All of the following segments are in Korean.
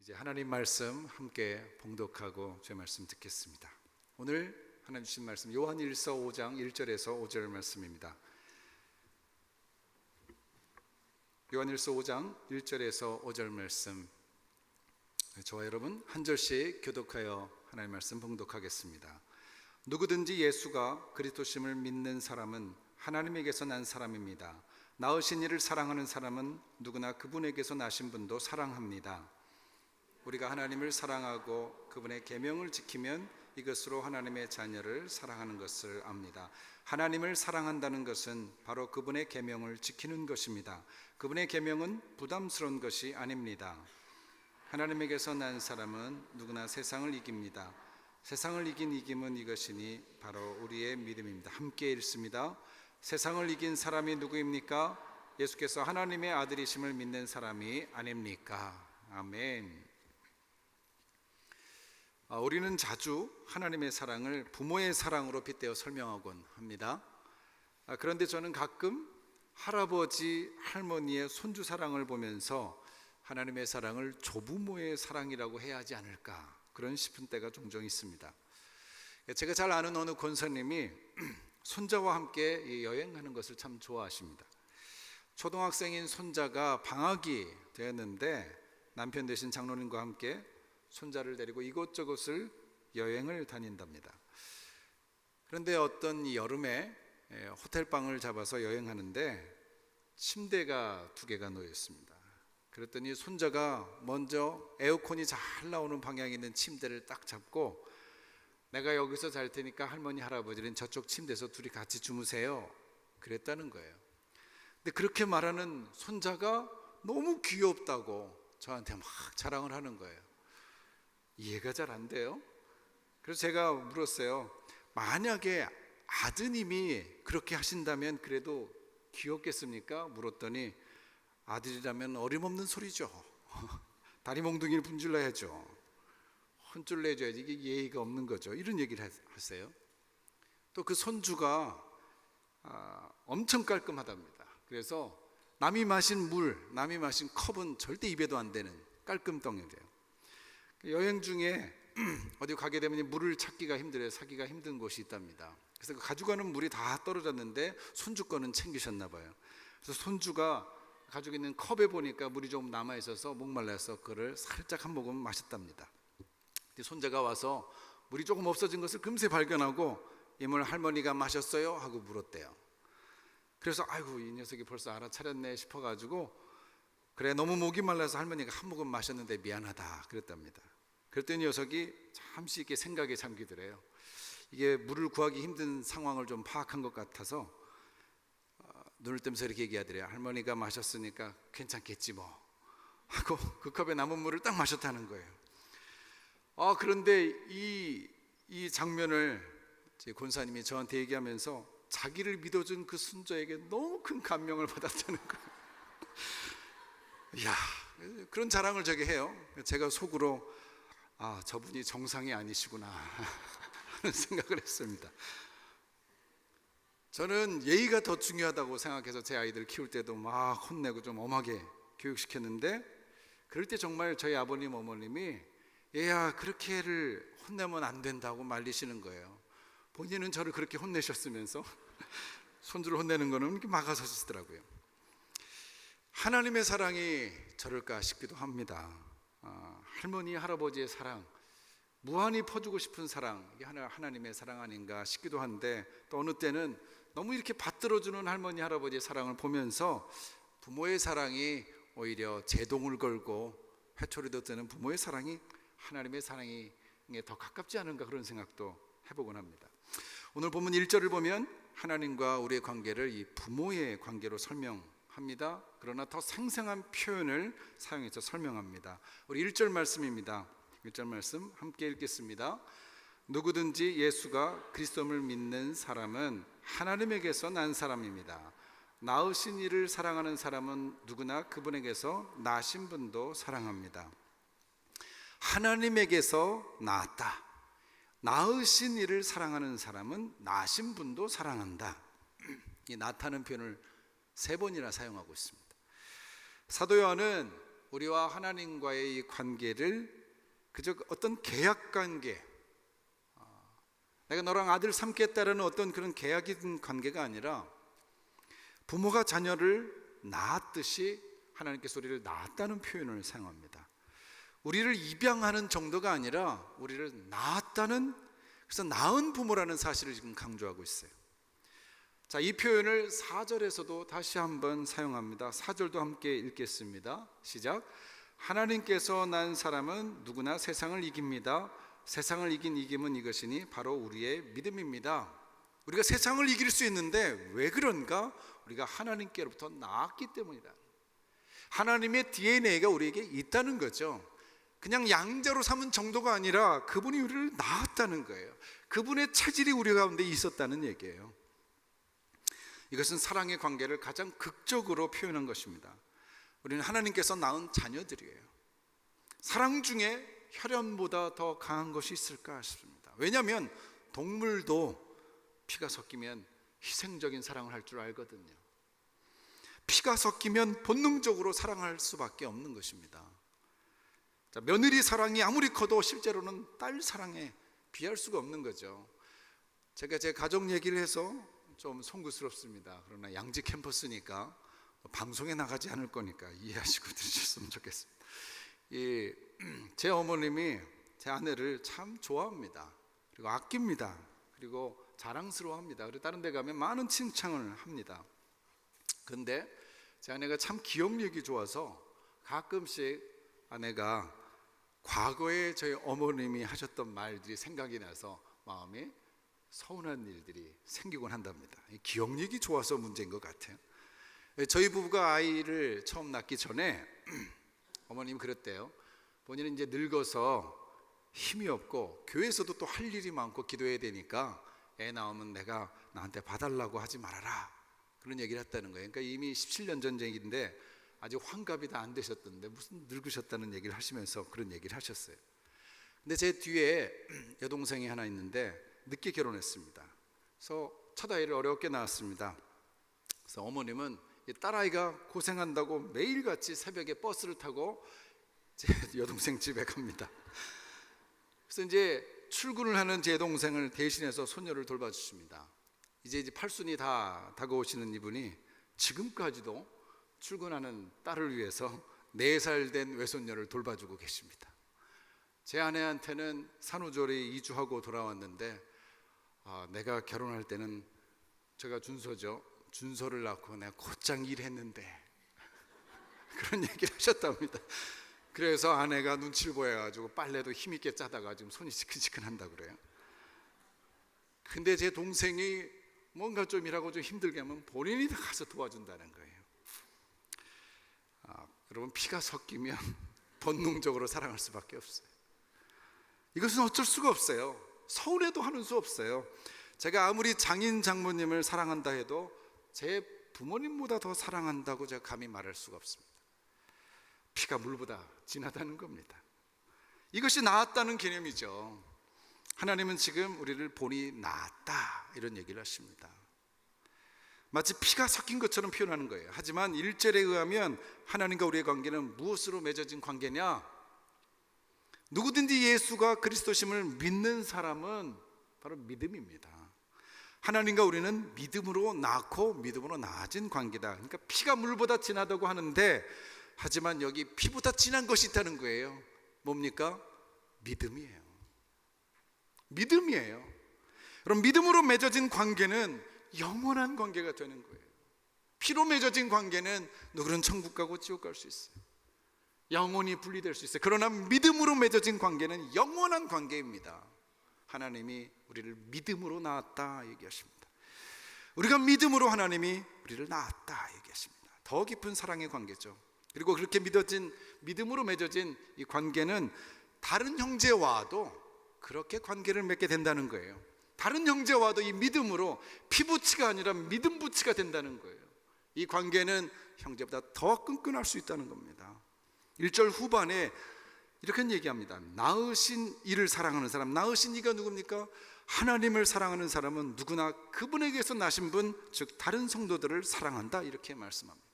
이제 하나님 말씀 함께 봉독하고 주의 말씀 듣겠습니다. 오늘 하나님 주신 말씀 요한일서 5장 1절에서 5절 말씀입니다. 요한일서 5장 1절에서 5절 말씀, 저와 여러분 한 절씩 교독하여 하나님 말씀 봉독하겠습니다. 누구든지 예수가 그리스도심을 믿는 사람은 하나님에게서 난 사람입니다. 낳으신 이를 사랑하는 사람은 누구나 그분에게서 나신 분도 사랑합니다. 우리가 하나님을 사랑하고 그분의 계명을 지키면 이것으로 하나님의 자녀를 사랑하는 것을 압니다. 하나님을 사랑한다는 것은 바로 그분의 계명을 지키는 것입니다. 그분의 계명은 부담스러운 것이 아닙니다. 하나님에게서 난 사람은 누구나 세상을 이깁니다. 세상을 이긴 이김은 이것이니 바로 우리의 믿음입니다. 함께 읽습니다. 세상을 이긴 사람이 누구입니까? 예수께서 하나님의 아들이심을 믿는 사람이 아닙니까? 아멘. 우리는 자주 하나님의 사랑을 부모의 사랑으로 빗대어 설명하곤 합니다. 그런데 저는 가끔 할아버지, 할머니의 손주 사랑을 보면서 하나님의 사랑을 조부모의 사랑이라고 해야 하지 않을까, 그런 싶은 때가 종종 있습니다. 제가 잘 아는 어느 권사님이 손자와 함께 여행하는 것을 참 좋아하십니다. 초등학생인 손자가 방학이 되었는데 남편 되신 장로님과 함께 손자를 데리고 이곳저곳을 여행을 다닌답니다. 그런데 어떤 여름에 호텔방을 잡아서 여행하는데 침대가 2개가 놓여 있습니다. 그랬더니 손자가 먼저 에어컨이 잘 나오는 방향에 있는 침대를 딱 잡고, 내가 여기서 잘 테니까 할머니 할아버지는 저쪽 침대에서 둘이 같이 주무세요, 그랬다는 거예요. 근데 그렇게 말하는 손자가 너무 귀엽다고 저한테 막 자랑을 하는 거예요. 이해가 잘 안 돼요. 그래서 제가 물었어요. 만약에 아드님이 그렇게 하신다면 그래도 귀엽겠습니까? 물었더니 아들이라면 어림없는 소리죠. 다리 몽둥이를 분질러야죠. 혼쭐 내줘야지, 이게 예의가 없는 거죠. 이런 얘기를 하세요. 또 그 손주가 엄청 깔끔하답니다. 그래서 남이 마신 물, 남이 마신 컵은 절대 입에도 안 되는 깔끔덩이래요. 여행 중에 어디 가게 되면 물을 찾기가 힘들어요. 사기가 힘든 곳이 있답니다. 그래서 가져가는 물이 다 떨어졌는데 손주 거는 챙기셨나 봐요. 그래서 손주가 가지고 있는 컵에 보니까 물이 조금 남아 있어서 목말라서 그걸 살짝 한 모금 마셨답니다. 손자가 와서 물이 조금 없어진 것을 금세 발견하고 이 물 할머니가 마셨어요? 하고 물었대요. 그래서 아이고, 이 녀석이 벌써 알아차렸네 싶어가지고, 그래, 너무 목이 말라서 할머니가 한 모금 마셨는데 미안하다 그랬답니다. 그랬더니 녀석이 잠시 이렇게 생각에 잠기더래요. 이게 물을 구하기 힘든 상황을 좀 파악한 것 같아서 눈을 뜨면서 이렇게 얘기하더래요. 할머니가 마셨으니까 괜찮겠지 뭐 하고 그 컵에 남은 물을 딱 마셨다는 거예요. 그런데 이 장면을 제 권사님이 저한테 얘기하면서 자기를 믿어준 그 손자에게 너무 큰 감명을 받았다는 거예요. 이야, 그런 자랑을 저게 해요. 제가 속으로 저분이 정상이 아니시구나 하는 생각을 했습니다. 저는 예의가 더 중요하다고 생각해서 제 아이들 키울 때도 막 혼내고 좀 엄하게 교육시켰는데, 그럴 때 정말 저희 아버님 어머님이 얘야, 그렇게 애를 혼내면 안 된다고 말리시는 거예요. 본인은 저를 그렇게 혼내셨으면서 손주를 혼내는 거는 이렇게 막아서시더라고요. 하나님의 사랑이 저럴까 싶기도 합니다. 할머니 할아버지의 사랑, 무한히 퍼주고 싶은 사랑, 이게 하나님의 사랑 아닌가 싶기도 한데, 또 어느 때는 너무 이렇게 받들어주는 할머니 할아버지의 사랑을 보면서 부모의 사랑이 오히려 제동을 걸고 회초리도 뜨는 부모의 사랑이 하나님의 사랑에 더 가깝지 않은가, 그런 생각도 해보곤 합니다. 오늘 본문 1절을 보면 하나님과 우리의 관계를 이 부모의 관계로 설명합니다. 그러나 더 생생한 표현을 사용해서 설명합니다. 우리 1절 말씀입니다. 1절 말씀 함께 읽겠습니다. 누구든지 예수가 그리스도를 믿는 사람은 하나님에게서 난 사람입니다. 낳으신 이를 사랑하는 사람은 누구나 그분에게서 나신 분도 사랑합니다. 하나님에게서 낳았다. 낳으신 이를 사랑하는 사람은 나신 분도 사랑한다. 이 낳다는 표현을 3번이나 사용하고 있습니다. 사도 요한은 우리와 하나님과의 이 관계를 그저 어떤 계약 관계, 내가 너랑 아들 삼겠다라는 어떤 그런 계약인 관계가 아니라 부모가 자녀를 낳았듯이 하나님께서 우리를 낳았다는 표현을 사용합니다. 우리를 입양하는 정도가 아니라 우리를 낳았다는, 그래서 낳은 부모라는 사실을 지금 강조하고 있어요. 자, 이 표현을 4절에서도 다시 한번 사용합니다. 4절도 함께 읽겠습니다. 시작. 하나님께서 낳은 사람은 누구나 세상을 이깁니다. 세상을 이긴 이김은 이것이니 바로 우리의 믿음입니다. 우리가 세상을 이길 수 있는데 왜 그런가? 우리가 하나님께로부터 낳았기 때문이다. 하나님의 DNA가 우리에게 있다는 거죠. 그냥 양자로 삼은 정도가 아니라 그분이 우리를 낳았다는 거예요. 그분의 체질이 우리 가운데 있었다는 얘기예요. 이것은 사랑의 관계를 가장 극적으로 표현한 것입니다. 우리는 하나님께서 낳은 자녀들이에요. 사랑 중에 혈연보다 더 강한 것이 있을까 싶습니다. 왜냐하면 동물도 피가 섞이면 희생적인 사랑을 할 줄 알거든요. 피가 섞이면 본능적으로 사랑할 수밖에 없는 것입니다. 자, 며느리 사랑이 아무리 커도 실제로는 딸 사랑에 비할 수가 없는 거죠. 제가 제 가족 얘기를 해서 좀 송구스럽습니다. 그러나 양직 캠퍼스니까 방송에 나가지 않을 거니까 이해하시고 들으셨으면 좋겠습니다. 제 어머님이 제 아내를 참 좋아합니다. 그리고 아낍니다. 그리고 자랑스러워합니다. 그리고 다른 데 가면 많은 칭찬을 합니다. 그런데 제 아내가 참 기억력이 좋아서 가끔씩 아내가 과거에 저희 어머님이 하셨던 말들이 생각이 나서 마음에 서운한 일들이 생기곤 한답니다. 기억력이 좋아서 문제인 것 같아요. 저희 부부가 아이를 처음 낳기 전에 어머님이 그랬대요. 본인은 이제 늙어서 힘이 없고 교회에서도 또 할 일이 많고 기도해야 되니까 애 낳으면 내가 나한테 봐달라고 하지 말아라, 그런 얘기를 했다는 거예요. 그러니까 이미 17년 전 얘기인데 아직 환갑이 다 안 되셨던데 무슨 늙으셨다는 얘기를 하시면서 그런 얘기를 하셨어요. 근데 제 뒤에 여동생이 하나 있는데 늦게 결혼했습니다. 그래서 첫 아이를 어렵게 낳았습니다. 그래서 어머님은 딸아이가 고생한다고 매일같이 새벽에 버스를 타고 제 여동생 집에 갑니다. 그래서 이제 출근을 하는 제 동생을 대신해서 손녀를 돌봐주십니다. 이제 팔순이 다 다가오시는 이분이 지금까지도 출근하는 딸을 위해서 4살 된 외손녀를 돌봐주고 계십니다. 제 아내한테는 산후조리 2주하고 돌아왔는데 내가 결혼할 때는 제가 준서를 낳고 내가 곧장 일했는데 그런 얘기를 하셨답니다. 그래서 아내가 눈치를 보여가지고 빨래도 힘있게 짜다가 지금 손이 시큰시큰한다 그래요. 근데 제 동생이 뭔가 좀 일하고 좀 힘들게 하면 본인이 다 가서 도와준다는 거예요. 여러분, 피가 섞이면 본능적으로 사랑할 수밖에 없어요. 이것은 어쩔 수가 없어요. 서운해도 하는 수 없어요. 제가 아무리 장인 장모님을 사랑한다 해도 제 부모님보다 더 사랑한다고 제가 감히 말할 수가 없습니다. 피가 물보다 진하다는 겁니다. 이것이 나았다는 개념이죠. 하나님은 지금 우리를 본이 나았다 이런 얘기를 하십니다. 마치 피가 섞인 것처럼 표현하는 거예요. 하지만 1절에 의하면 하나님과 우리의 관계는 무엇으로 맺어진 관계냐? 누구든지 예수가 그리스도심을 믿는 사람은 바로 믿음입니다. 하나님과 우리는 믿음으로 낳고 믿음으로 나아진 관계다. 그러니까 피가 물보다 진하다고 하는데, 하지만 여기 피보다 진한 것이 있다는 거예요. 뭡니까? 믿음이에요. 믿음이에요. 그럼 믿음으로 맺어진 관계는 영원한 관계가 되는 거예요. 피로 맺어진 관계는 누구는 천국 가고 지옥 갈 수 있어요. 영원히 분리될 수 있어요. 그러나 믿음으로 맺어진 관계는 영원한 관계입니다. 하나님이 우리를 믿음으로 낳았다 얘기하십니다. 우리가 믿음으로 하나님이 우리를 낳았다 얘기하십니다. 더 깊은 사랑의 관계죠. 그리고 그렇게 믿음으로 맺어진 이 관계는 다른 형제와도 그렇게 관계를 맺게 된다는 거예요. 다른 형제와도 이 믿음으로 피부치가 아니라 믿음 부치가 된다는 거예요. 이 관계는 형제보다 더 끈끈할 수 있다는 겁니다. 1절 후반에 이렇게 얘기합니다. 낳으신 이를 사랑하는 사람. 낳으신 이가 누굽니까? 하나님을 사랑하는 사람은 누구나 그분에게서 나신 분, 즉 다른 성도들을 사랑한다 이렇게 말씀합니다.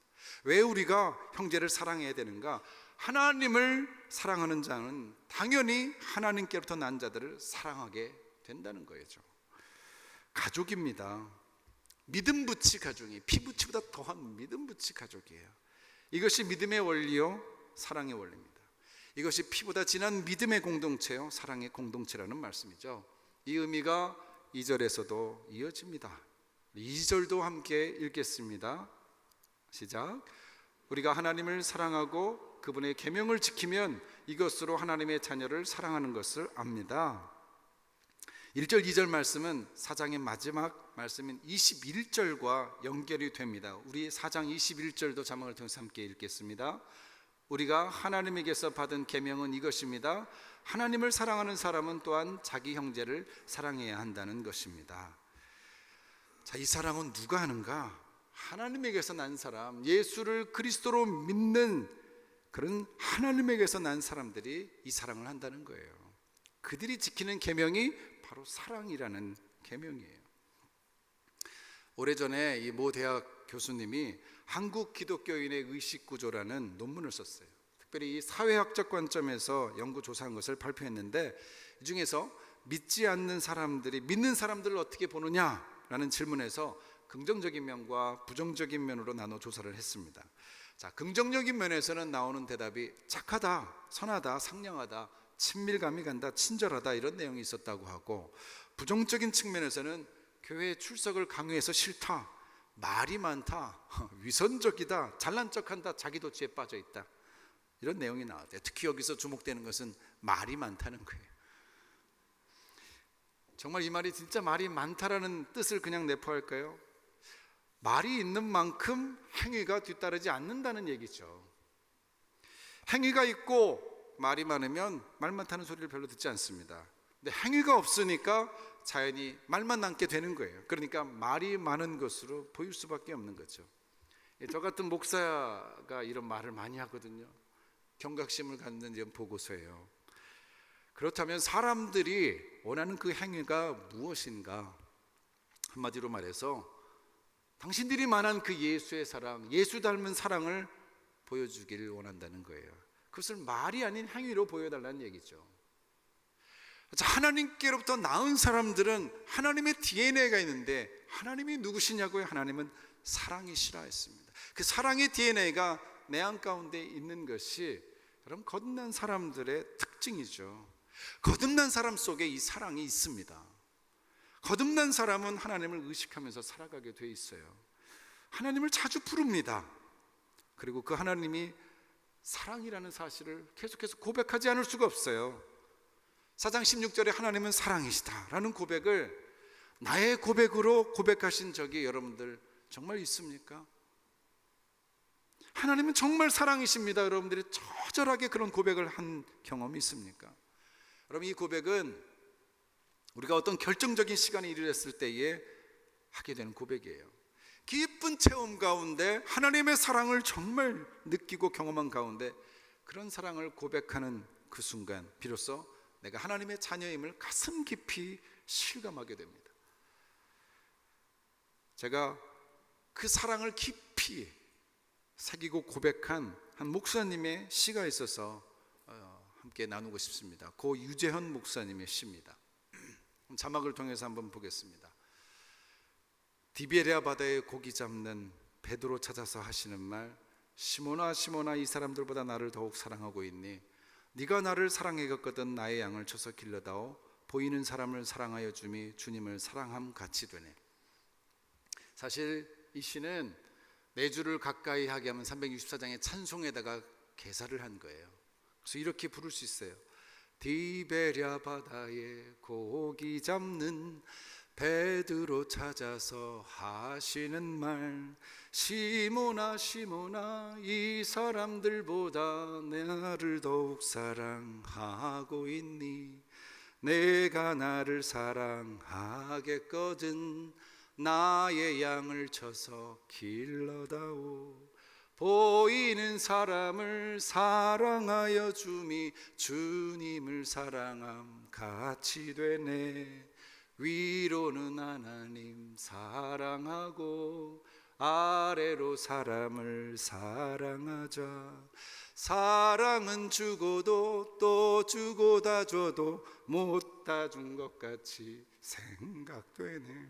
왜 우리가 형제를 사랑해야 되는가? 하나님을 사랑하는 자는 당연히 하나님께로부터 난 자들을 사랑하게 된다는 거죠. 가족입니다. 믿음 붙이 가족이 피 붙이보다 더한 믿음 붙이 가족이에요. 이것이 믿음의 원리요, 사랑의 원리입니다. 이것이 피보다 진한 믿음의 공동체요, 사랑의 공동체라는 말씀이죠. 이 의미가 2절에서도 이어집니다. 2절도 함께 읽겠습니다. 시작. 우리가 하나님을 사랑하고 그분의 계명을 지키면 이것으로 하나님의 자녀를 사랑하는 것을 압니다. 1절 2절 말씀은 4장의 마지막 말씀인 21절과 연결이 됩니다. 우리 4장 21절도 자막을 통해서 함께 읽겠습니다. 우리가 하나님에게서 받은 계명은 이것입니다. 하나님을 사랑하는 사람은 또한 자기 형제를 사랑해야 한다는 것입니다. 자, 이 사랑은 누가 하는가? 하나님에게서 난 사람, 예수를 그리스도로 믿는 그런 하나님에게서 난 사람들이 이 사랑을 한다는 거예요. 그들이 지키는 계명이 바로 사랑이라는 계명이에요. 오래전에 이 모 대학 교수님이 한국 기독교인의 의식구조라는 논문을 썼어요. 특별히 이 사회학적 관점에서 연구조사한 것을 발표했는데, 이 중에서 믿지 않는 사람들이 믿는 사람들을 어떻게 보느냐라는 질문에서 긍정적인 면과 부정적인 면으로 나눠 조사를 했습니다. 자, 긍정적인 면에서는 나오는 대답이 착하다, 선하다, 상냥하다, 친밀감이 간다, 친절하다, 이런 내용이 있었다고 하고, 부정적인 측면에서는 교회 출석을 강요해서 싫다, 말이 많다, 위선적이다, 잘난 척한다, 자기도 지에 빠져 있다, 이런 내용이 나왔대요. 특히 여기서 주목되는 것은 말이 많다는 거예요. 정말 이 말이 진짜 말이 많다라는 뜻을 그냥 내포할까요? 말이 있는 만큼 행위가 뒤따르지 않는다는 얘기죠. 행위가 있고 말이 많으면 말 많다는 소리를 별로 듣지 않습니다. 근데 행위가 없으니까 자연히 말만 남게 되는 거예요. 그러니까 말이 많은 것으로 보일 수밖에 없는 거죠. 저 같은 목사가 이런 말을 많이 하거든요. 경각심을 갖는 이런 보고서예요. 그렇다면 사람들이 원하는 그 행위가 무엇인가? 한마디로 말해서 당신들이 말한 그 예수의 사랑, 예수 닮은 사랑을 보여주기를 원한다는 거예요. 그것을 말이 아닌 행위로 보여달라는 얘기죠. 하나님께로부터 나은 사람들은 하나님의 DNA가 있는데, 하나님이 누구시냐고요? 하나님은 사랑이시라 했습니다. 그 사랑의 DNA가 내 안 가운데 있는 것이 여러분 거듭난 사람들의 특징이죠. 거듭난 사람 속에 이 사랑이 있습니다. 거듭난 사람은 하나님을 의식하면서 살아가게 돼 있어요. 하나님을 자주 부릅니다. 그리고 그 하나님이 사랑이라는 사실을 계속해서 고백하지 않을 수가 없어요. 4장 16절에 하나님은 사랑이시다라는 고백을 나의 고백으로 고백하신 적이 여러분들 정말 있습니까? 하나님은 정말 사랑이십니다. 여러분들이 처절하게 그런 고백을 한 경험이 있습니까? 여러분, 이 고백은 우리가 어떤 결정적인 시간에 이르렀을 때에 하게 되는 고백이에요. 깊은 체험 가운데 하나님의 사랑을 정말 느끼고 경험한 가운데 그런 사랑을 고백하는 그 순간 비로소 내가 하나님의 자녀임을 가슴 깊이 실감하게 됩니다. 제가 그 사랑을 깊이 새기고 고백한 한 목사님의 시가 있어서 함께 나누고 싶습니다. 고 유재현 목사님의 시입니다. 자막을 통해서 한번 보겠습니다. 디베랴 바다에 고기 잡는 베드로 찾아서 하시는 말, 시몬아 시몬아 이 사람들보다 나를 더욱 사랑하고 있니? 네가 나를 사랑해갔거든 나의 양을 쳐서 길러다오. 보이는 사람을 사랑하여 줌이 주님을 사랑함 같이 되네. 사실 이 시는 내 주를 가까이 하게 하면 364장의 찬송에다가 개사를 한 거예요. 그래서 이렇게 부를 수 있어요. 디베랴 바다에 고기 잡는 베드로 찾아서 하시는 말, 시몬아 시몬아 이 사람들보다 나를 더욱 사랑하고 있니? 내가 나를 사랑하겠거든 나의 양을 쳐서 길러다오. 보이는 사람을 사랑하여 줌이 주님을 사랑함 같이 되네. 위로는 하나님 사랑하고 아래로 사람을 사랑하자. 사랑은 주고도 또 주고 다 줘도 못 다 준 것 같이 생각되네.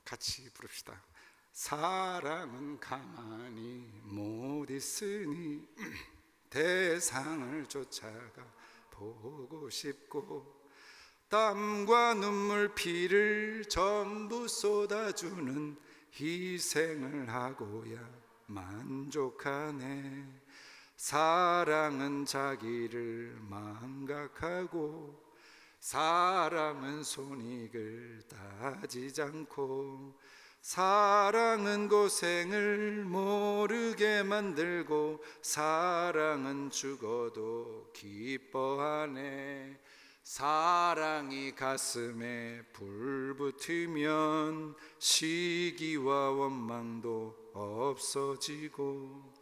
같이 부릅시다. 사랑은 가만히 못 있으니 대상을 쫓아가 보고 싶고 땀과 눈물 피를 전부 쏟아주는 희생을 하고야 만족하네. 사랑은 자기를 망각하고 사랑은 손익을 따지지 않고 사랑은 고생을 모르게 만들고 사랑은 죽어도 기뻐하네. 사랑이 가슴에 불 붙으면 시기와 원망도 없어지고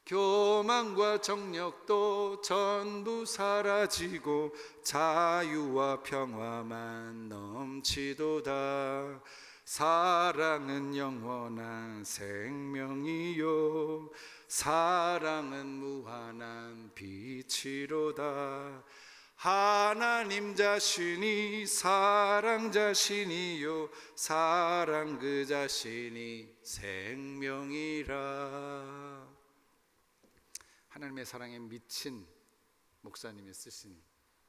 교만과 정력도 전부 사라지고 자유와 평화만 넘치도다. 사랑은 영원한 생명이요 사랑은 무한한 빛이로다. 하나님 자신이 사랑 자신이요 사랑 그 자신이 생명이라. 하나님의 사랑에 미친 목사님이 쓰신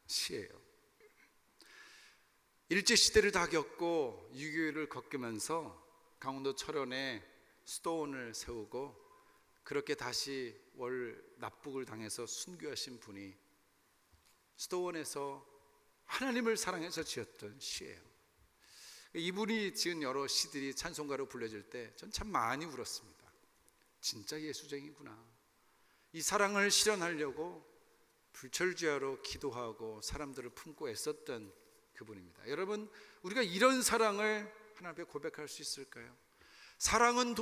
시예요. 일제시대를 다 겪고 유교를 겪으면서 강원도 철원에 수도원을 세우고 그렇게 다시 납북을 당해서 순교하신 분이 수도원에서 하나님을 사랑해서 지었던 시예요. 이분이 지은 여러 시들이 찬송가로 불려질 때 전 참 많이 울었습니다. 진짜 예수쟁이구나. 이 사랑을 실현하려고 불철주야로 기도하고 사람들을 품고 애썼던 그분입니다. 여러분, 우리가 이런 사랑을 하나님 앞에 고백할 수 있을까요? 사랑은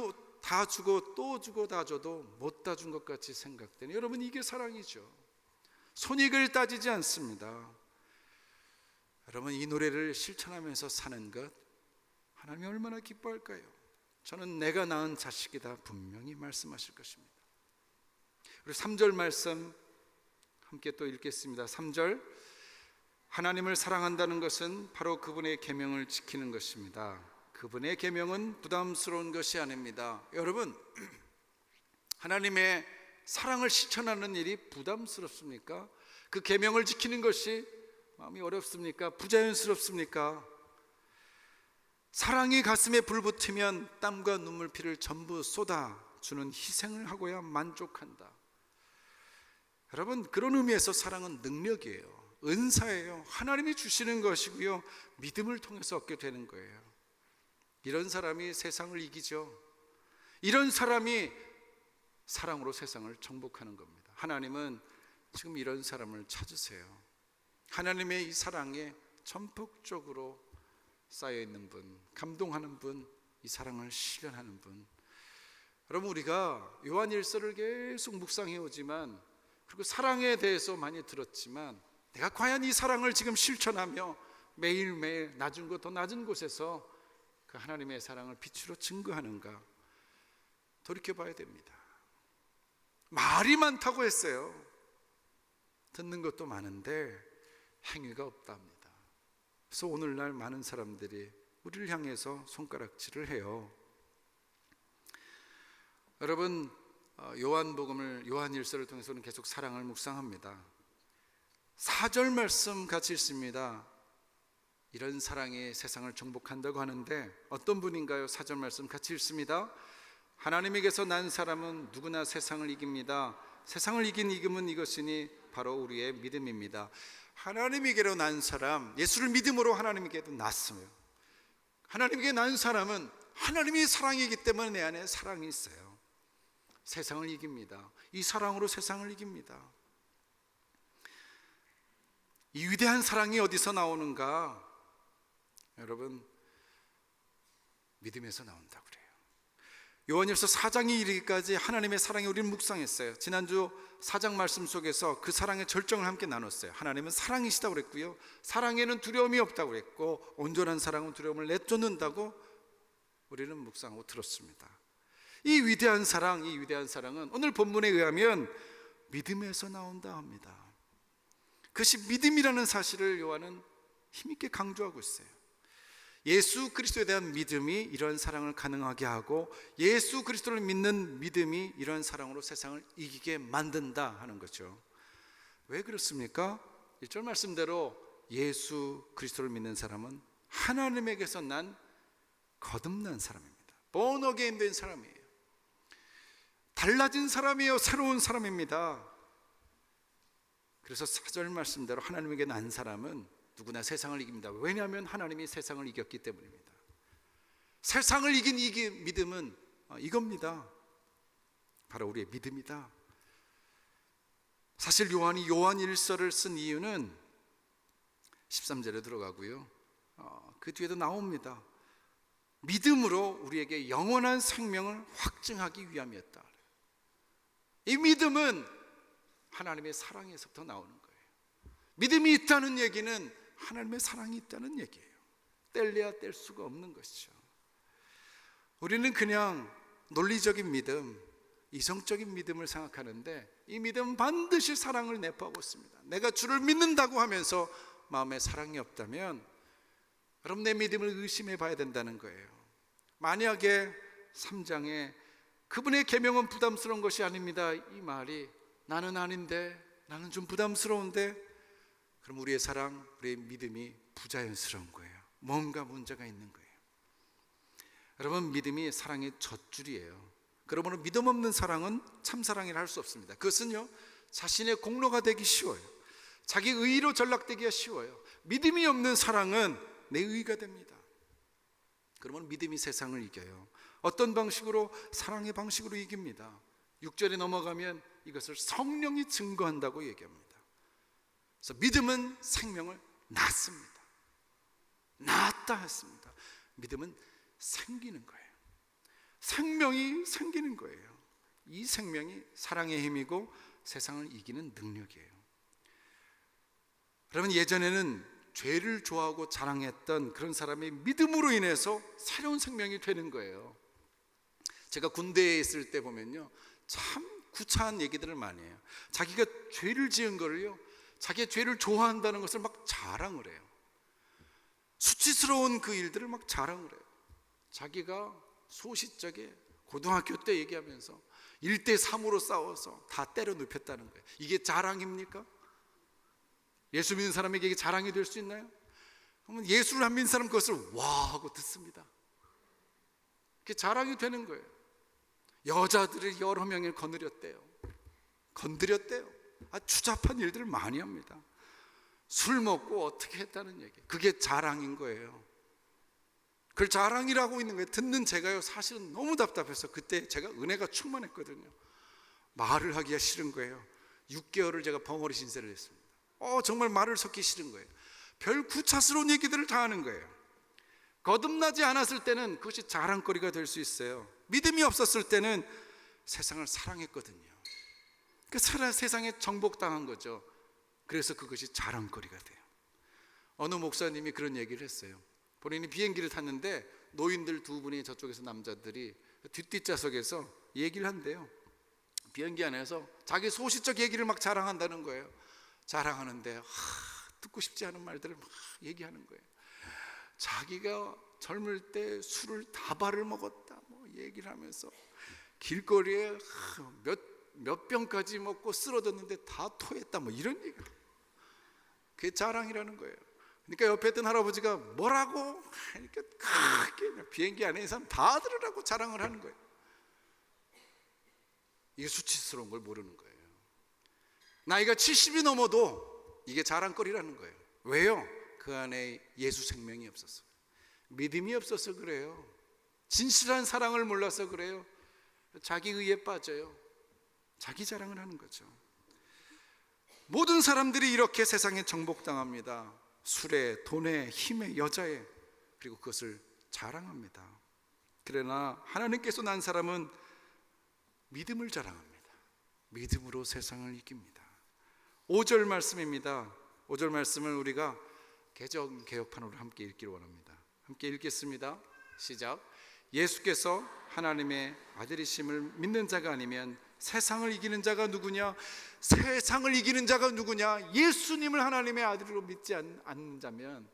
다 주고 또 주고 다 줘도 못 다 준 것 같이 생각되는, 여러분, 이게 사랑이죠. 손익을 따지지 않습니다. 여러분, 이 노래를 실천하면서 사는 것 하나님이 얼마나 기뻐할까요? 저는 내가 낳은 자식이다 분명히 말씀하실 것입니다. 그리고 3절 말씀 함께 또 읽겠습니다. 3절, 하나님을 사랑한다는 것은 바로 그분의 계명을 지키는 것입니다. 그분의 계명은 부담스러운 것이 아닙니다. 여러분, 하나님의 사랑을 실천하는 일이 부담스럽습니까? 그 계명을 지키는 것이 마음이 어렵습니까? 부자연스럽습니까? 사랑이 가슴에 불붙으면 땀과 눈물 피를 전부 쏟아주는 희생을 하고야 만족한다. 여러분, 그런 의미에서 사랑은 능력이에요. 은사예요. 하나님이 주시는 것이고요, 믿음을 통해서 얻게 되는 거예요. 이런 사람이 세상을 이기죠. 이런 사람이 사랑으로 세상을 정복하는 겁니다. 하나님은 지금 이런 사람을 찾으세요. 하나님의 이 사랑에 전폭적으로 쌓여있는 분, 감동하는 분, 이 사랑을 실현하는 분. 여러분, 우리가 요한일서를 계속 묵상해 오지만, 그리고 사랑에 대해서 많이 들었지만, 내가 과연 이 사랑을 지금 실천하며 매일매일 낮은 곳 더 낮은 곳에서 그 하나님의 사랑을 빛으로 증거하는가 돌이켜봐야 됩니다. 말이 많다고 했어요. 듣는 것도 많은데 행위가 없답니다. 그래서 오늘날 많은 사람들이 우리를 향해서 손가락질을 해요. 여러분, 요한일서를 통해서는 계속 사랑을 묵상합니다. 4절 말씀 같이 읽습니다. 이런 사랑이 세상을 정복한다고 하는데 어떤 분인가요? 4절 말씀 같이 읽습니다. 하나님에게서 난 사람은 누구나 세상을 이깁니다. 세상을 이긴 이금은 이것이니 바로 우리의 믿음입니다. 하나님에게로 난 사람, 예수를 믿음으로 하나님에게도 났어요. 하나님에게 난 사람은 하나님이 사랑이기 때문에 내 안에 사랑이 있어요. 세상을 이깁니다. 이 사랑으로 세상을 이깁니다. 이 위대한 사랑이 어디서 나오는가? 여러분, 믿음에서 나온다고 그래요. 요한일서 4장이 이르기까지 하나님의 사랑에 우리는 묵상했어요. 지난주 4장 말씀 속에서 그 사랑의 절정을 함께 나눴어요. 하나님은 사랑이시다고 그랬고요, 사랑에는 두려움이 없다고 그랬고, 온전한 사랑은 두려움을 내쫓는다고 우리는 묵상하고 들었습니다. 이 위대한 사랑은 오늘 본문에 의하면 믿음에서 나온다 합니다. 그것이 믿음이라는 사실을 요한은 힘있게 강조하고 있어요. 예수 그리스도에 대한 믿음이 이런 사랑을 가능하게 하고, 예수 그리스도를 믿는 믿음이 이런 사랑으로 세상을 이기게 만든다 하는 거죠. 왜 그렇습니까? 1절 말씀대로 예수 그리스도를 믿는 사람은 하나님에게서 난 거듭난 사람입니다. born again 된 사람이에요. 달라진 사람이에요. 새로운 사람입니다. 그래서 4절 말씀대로 하나님에게 난 사람은 누구나 세상을 이깁니다. 왜냐하면 하나님이 세상을 이겼기 때문입니다. 세상을 이긴 이 믿음은 이겁니다. 바로 우리의 믿음이다. 사실 요한이 요한 1서를 쓴 이유는 13절에 들어가고요, 그 뒤에도 나옵니다. 믿음으로 우리에게 영원한 생명을 확증하기 위함이었다. 이 믿음은 하나님의 사랑에서부터 나오는 거예요. 믿음이 있다는 얘기는 하나님의 사랑이 있다는 얘기예요. 뗄래야 뗄 수가 없는 것이죠. 우리는 그냥 논리적인 믿음, 이성적인 믿음을 생각하는데, 이 믿음은 반드시 사랑을 내포하고 있습니다. 내가 주를 믿는다고 하면서 마음에 사랑이 없다면 그럼 내 믿음을 의심해 봐야 된다는 거예요. 만약에 3장에 그분의 계명은 부담스러운 것이 아닙니다, 이 말이 나는 아닌데, 나는 좀 부담스러운데, 그럼 우리의 사랑, 우리의 믿음이 부자연스러운 거예요. 뭔가 문제가 있는 거예요. 여러분, 믿음이 사랑의 젖줄이에요. 그러므로 믿음 없는 사랑은 참사랑이라 할 수 없습니다. 그것은요, 자신의 공로가 되기 쉬워요. 자기 의의로 전락되기가 쉬워요. 믿음이 없는 사랑은 내 의의가 됩니다. 그러면 믿음이 세상을 이겨요. 어떤 방식으로? 사랑의 방식으로 이깁니다. 6절에 넘어가면 이것을 성령이 증거한다고 얘기합니다. 그래서 믿음은 생명을 낳습니다. 낳았다 했습니다. 믿음은 생기는 거예요. 생명이 생기는 거예요. 이 생명이 사랑의 힘이고 세상을 이기는 능력이에요. 여러분, 예전에는 죄를 좋아하고 자랑했던 그런 사람이 믿음으로 인해서 새로운 생명이 되는 거예요. 제가 군대에 있을 때 보면요, 참 구차한 얘기들을 많이 해요. 자기가 죄를 지은 거를요, 자기의 죄를 좋아한다는 것을 막 자랑을 해요. 수치스러운 그 일들을 막 자랑을 해요. 자기가 소시적에 고등학교 때 얘기하면서 1대 3으로 싸워서 다 때려 눕혔다는 거예요. 이게 자랑입니까? 예수 믿는 사람에게 이게 자랑이 될 수 있나요? 그러면 예수를 안 믿는 사람 그것을 와 하고 듣습니다. 그게 자랑이 되는 거예요. 여자들을 여러 명을 건드렸대요. 추잡한 일들을 많이 합니다. 술 먹고 어떻게 했다는 얘기, 그게 자랑인 거예요. 그걸 자랑이라고 있는 거예요. 듣는 제가요, 사실은 너무 답답해서 그때 제가 은혜가 충만했거든요. 말을 하기가 싫은 거예요. 6개월을 제가 벙어리 신세를 했습니다. 정말 말을 섞기 싫은 거예요. 별 구차스러운 얘기들을 다 하는 거예요. 거듭나지 않았을 때는 그것이 자랑거리가 될 수 있어요. 믿음이 없었을 때는 세상을 사랑했거든요. 그 세상에 정복당한 거죠. 그래서 그것이 자랑거리가 돼요. 어느 목사님이 그런 얘기를 했어요. 본인이 비행기를 탔는데 노인들 2분이 저쪽에서 남자들이 뒷좌석에서 얘기를 한대요. 비행기 안에서 자기 소시적 얘기를 막 자랑한다는 거예요. 자랑하는데 듣고 싶지 않은 말들을 막 얘기하는 거예요. 자기가 젊을 때 술을 다발을 먹었다 뭐 얘기를 하면서 길거리에 몇 병까지 먹고 쓰러졌는데 다 토했다 뭐 이런 얘기를. 그게 자랑이라는 거예요. 그러니까 옆에 있던 할아버지가 뭐라고 하니까 크게 비행기 안에 있는 사람 다 들으라고 자랑을 하는 거예요. 이게 수치스러운 걸 모르는 거예요. 나이가 70이 넘어도 이게 자랑거리라는 거예요. 왜요? 그 안에 예수 생명이 없어서, 믿음이 없어서 그래요. 진실한 사랑을 몰라서 그래요. 자기 의에 빠져요. 자기 자랑을 하는 거죠. 모든 사람들이 이렇게 세상에 정복당합니다. 술에, 돈에, 힘에, 여자에, 그리고 그것을 자랑합니다. 그러나 하나님께서 난 사람은 믿음을 자랑합니다. 믿음으로 세상을 이깁니다. 5절 말씀입니다. 5절 말씀을 우리가 개정개혁판으로 함께 읽기를 원합니다. 함께 읽겠습니다. 시작. 예수께서 하나님의 아들이심을 믿는 자가 아니면 세상을 이기는 자가 누구냐? 세상을 이기는 자가 누구냐? 예수님을 하나님의 아들로 믿지 않는다면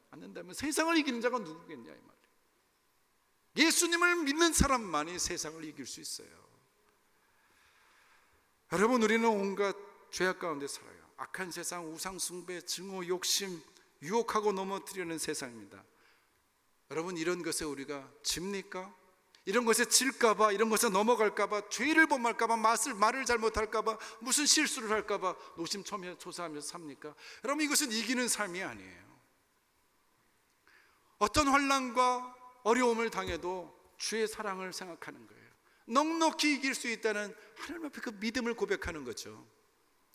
세상을 이기는 자가 누구겠냐 이 말이에요. 예수님을 믿는 사람만이 세상을 이길 수 있어요. 여러분, 우리는 온갖 죄악 가운데 살아요. 악한 세상, 우상 숭배, 증오, 욕심, 유혹하고 넘어뜨리는 세상입니다. 여러분, 이런 것에 우리가 집니까? 이런 것에 질까봐, 이런 것에 넘어갈까봐, 죄를 범할까봐, 말을 잘못할까봐, 무슨 실수를 할까봐 노심초사하면서 삽니까? 여러분, 이것은 이기는 삶이 아니에요. 어떤 환난과 어려움을 당해도 주의 사랑을 생각하는 거예요. 넉넉히 이길 수 있다는 하나님 앞에 그 믿음을 고백하는 거죠.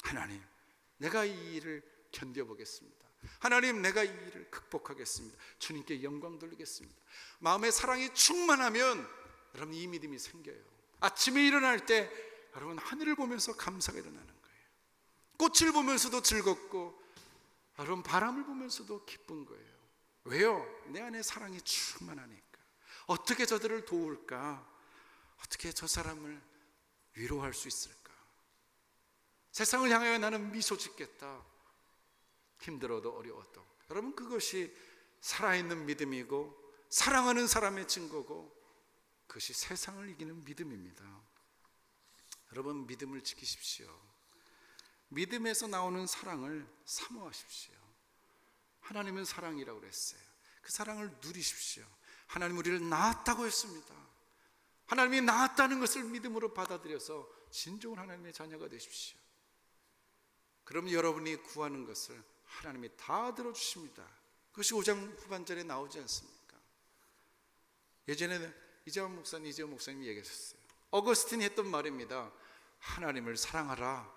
하나님, 내가 이 일을 견뎌보겠습니다. 하나님, 내가 이 일을 극복하겠습니다. 주님께 영광 돌리겠습니다. 마음의 사랑이 충만하면 여러분, 이 믿음이 생겨요. 아침에 일어날 때 여러분, 하늘을 보면서 감사가 일어나는 거예요. 꽃을 보면서도 즐겁고, 여러분, 바람을 보면서도 기쁜 거예요. 왜요? 내 안에 사랑이 충만하니까. 어떻게 저들을 도울까? 어떻게 저 사람을 위로할 수 있을까? 세상을 향하여 나는 미소 짓겠다. 힘들어도 어려워도. 여러분, 그것이 살아있는 믿음이고 사랑하는 사람의 증거고, 그것이 세상을 이기는 믿음입니다. 여러분, 믿음을 지키십시오. 믿음에서 나오는 사랑을 사모하십시오. 하나님은 사랑이라고 그랬어요. 그 사랑을 누리십시오. 하나님 우리를 낳았다고 했습니다. 하나님이 낳았다는 것을 믿음으로 받아들여서 진정한 하나님의 자녀가 되십시오. 그럼 여러분이 구하는 것을 하나님이 다 들어주십니다. 그것이 5장 후반절에 나오지 않습니까? 예전에는 이재원 목사님이 얘기하셨어요. 어거스틴이 했던 말입니다. 하나님을 사랑하라.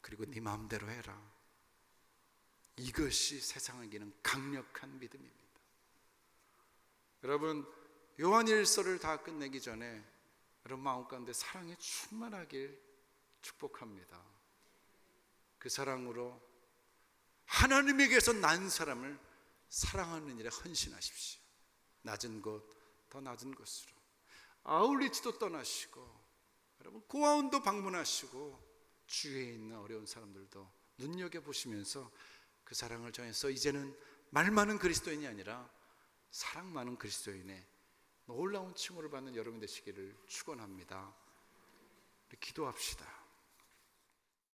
그리고 네 마음대로 해라. 이것이 세상을 이기는 강력한 믿음입니다. 여러분, 요한일서를 다 끝내기 전에 여러분 마음 가운데 사랑이 충만하길 축복합니다. 그 사랑으로 하나님에게서 난 사람을 사랑하는 일에 헌신하십시오. 낮은 곳, 더 낮은 곳으로. 아울리치도 떠나시고, 여러분 고아원도 방문하시고, 주위에 있는 어려운 사람들도 눈여겨보시면서 그 사랑을 전해서 이제는 말 많은 그리스도인이 아니라 사랑 많은 그리스도인의 놀라운 칭호를 받는 여러분 되시기를 축원합니다. 기도합시다.